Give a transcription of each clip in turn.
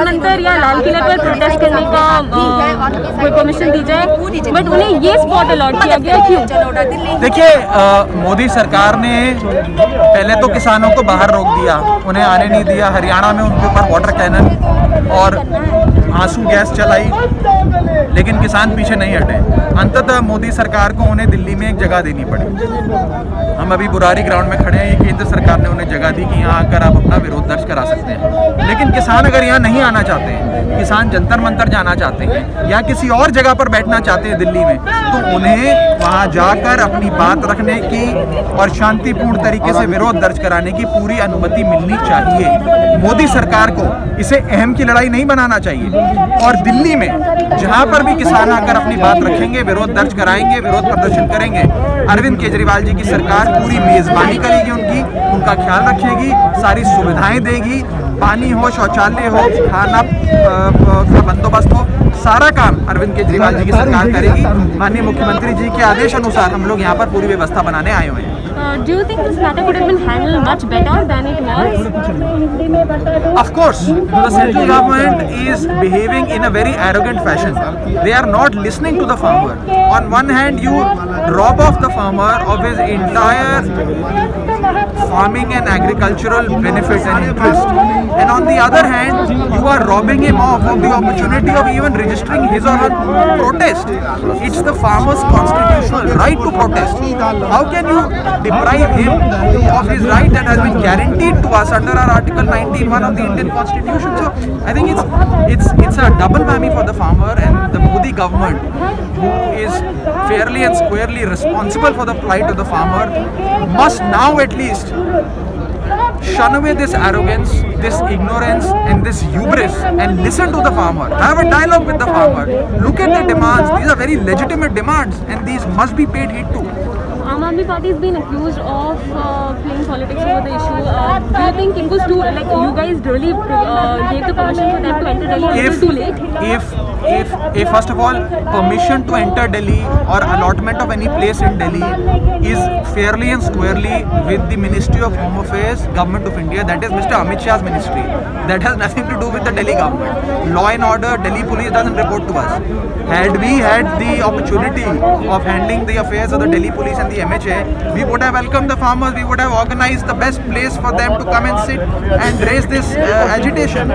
जंतर या लाल किले पर प्रोटेस्ट करने का कोई परमिशन दी जाए, बट उन्हें ये स्पॉट अलॉट किया गया, क्यों? देखिए, मोदी सरकार ने पहले तो किसानों को बाहर रोक दिया, उन्हें आने नहीं दिया। हरियाणा में उनके ऊपर वाटर कैनन और आंसू गैस चलाई, लेकिन किसान पीछे नहीं हटे। अंततः मोदी सरकार को उन्हें दिल्ली में एक जगह देनी पड़ी। हम अभी बुरारी ग्राउंड में खड़े हैं, ये केंद्र सरकार ने उन्हें जगह दी कि यहाँ आकर आप अपना विरोध दर्ज करा सकते हैं। लेकिन किसान अगर यहाँ नहीं आना चाहते हैं, किसान जंतर मंतर जाना चाहते हैं या किसी और जगह पर बैठना चाहते हैं दिल्ली में, तो उन्हें वहाँ जाकर अपनी बात रखने की और शांतिपूर्ण तरीके से विरोध दर्ज कराने की पूरी अनुमति मिलनी चाहिए। मोदी सरकार को इसे अहम की लड़ाई नहीं बनाना चाहिए। और दिल्ली में जहाँ पर भी किसान आकर अपनी बात रखेंगे, विरोध दर्ज कराएंगे, विरोध प्रदर्शन करेंगे, अरविंद केजरीवाल जी की सरकार पूरी मेजबानी करेगी, उनका ख्याल रखेगी, सारी सुविधाएं देगी, पानी हो, शौचालय हो, खाना का बंदोबस्त हो, सारा काम अरविंद केजरीवाल जी की सरकार करेगी। माननीय मुख्यमंत्री जी के आदेश अनुसार हम लोग यहाँ पर पूरी व्यवस्था बनाने आए हुए हैं। Do you think this matter could have been handled much better than it was? Of course, the central government is behaving in a very arrogant fashion. They are not listening to the farmer. On one hand, you rob off the farmer of his entire farming and agricultural benefits and interest, and on the other hand, you are robbing him of the opportunity of even registering his or her protest. It's the farmer's constitutional right to protest. How can you deprive him of his right that has been guaranteed to us under our Article 19(1) of the Indian Constitution? So I think it's a double whammy for the farmer, and the Modi government, who is fairly and squarely responsible for the plight of the farmer, must now at least shun away this arrogance, this ignorance and this hubris and listen to the farmer. Have a dialogue with the farmer. Look at the demands. These are very legitimate demands and these must be paid heed to. Aam Aadmi Party has been accused of playing politics over the issue. Do you think it was too, like, you guys really gave the permission for them to enter Delhi, or it was too late? If first of all, permission to enter Delhi or allotment of any place in Delhi is fairly and squarely with the Ministry of Home Affairs, Government of India, that is Mr. Amit Shah's ministry. That has nothing to do with the Delhi government. Law and order, Delhi police doesn't report to us. Had we had the opportunity of handling the affairs of the Delhi police and the MHA, we would have welcomed the farmers, we would have organized the best place for them to come and sit and raise this agitation.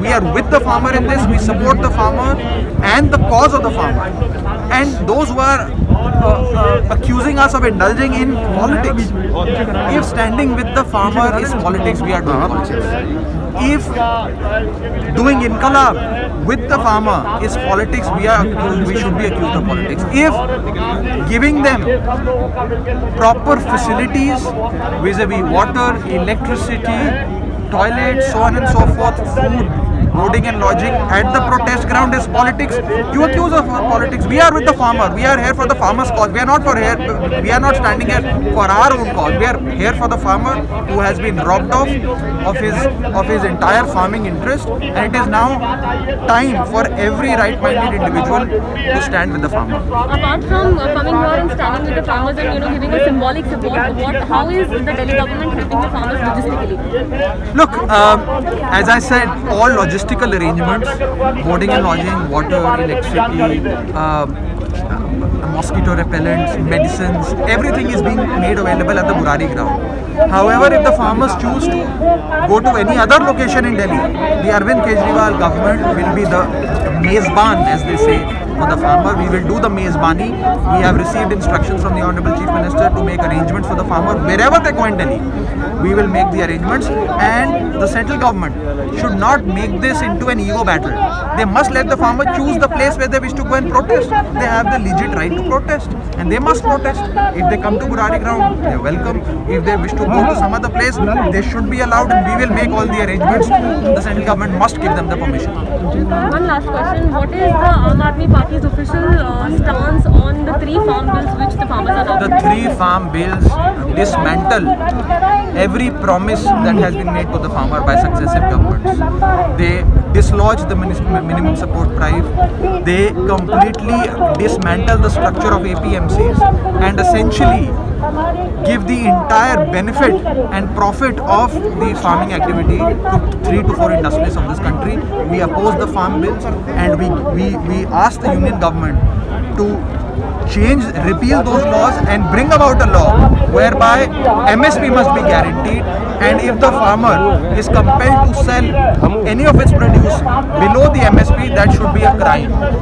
We are with the farmer in this, we support the farmer and the cause of the farmer. And those who are accusing us of indulging in politics, if standing with the farmer is politics, we are doing politics. If doing inqilab with the farmer is politics, we should be accused of politics. If giving them proper facilities vis-a-vis water, electricity, toilets, so on and so forth, food, boarding and lodging at the protest ground is politics, you accuse us of politics. We are with the farmer. We are here for the farmer's cause. We are not standing here for our own cause. We are here for the farmer who has been robbed of his entire farming interest, and it is now time for every right-minded individual to stand with the farmer. Apart from coming here and standing with the farmers and giving a symbolic support, how is the Delhi government helping the farmers logistically? Look, as I said, all logistical arrangements, boarding and lodging, water, electricity, mosquito repellents, medicines, everything is being made available at the Burari ground. However, if the farmers choose to go to any other location in Delhi, the Arvind Kejriwal government will be the mezban, as they say, for the farmer. We will do the mezbani. We have received instructions from the Honorable Chief Minister to make arrangements for the farmer wherever they go in Delhi. We will make the arrangements, and the central government should not make this into an ego battle. They must let the farmer choose the place where they wish to go and protest. They have the legit right to protest, and they must protest. If they come to Burari ground, they are welcome. If they wish to go to some other place, they should be allowed, and we will make all the arrangements. The central government must give them the permission. One last question. What is the Aam Aadmi Party's official stance on the 3 farm bills which the farmers are now? The 3 farm bills dismantle every promise that has been made to the farmer by successive governments. They dislodge the minimum support price. They completely dismantle the structure of APMCs and essentially give the entire benefit and profit of the farming activity to 3 to 4 industries of this country. we oppose the farm bills, and we ask the union government to repeal those laws and bring about a law whereby MSP must be guaranteed, and if the farmer is compelled to sell any of its produce below the MSP, that should be a crime.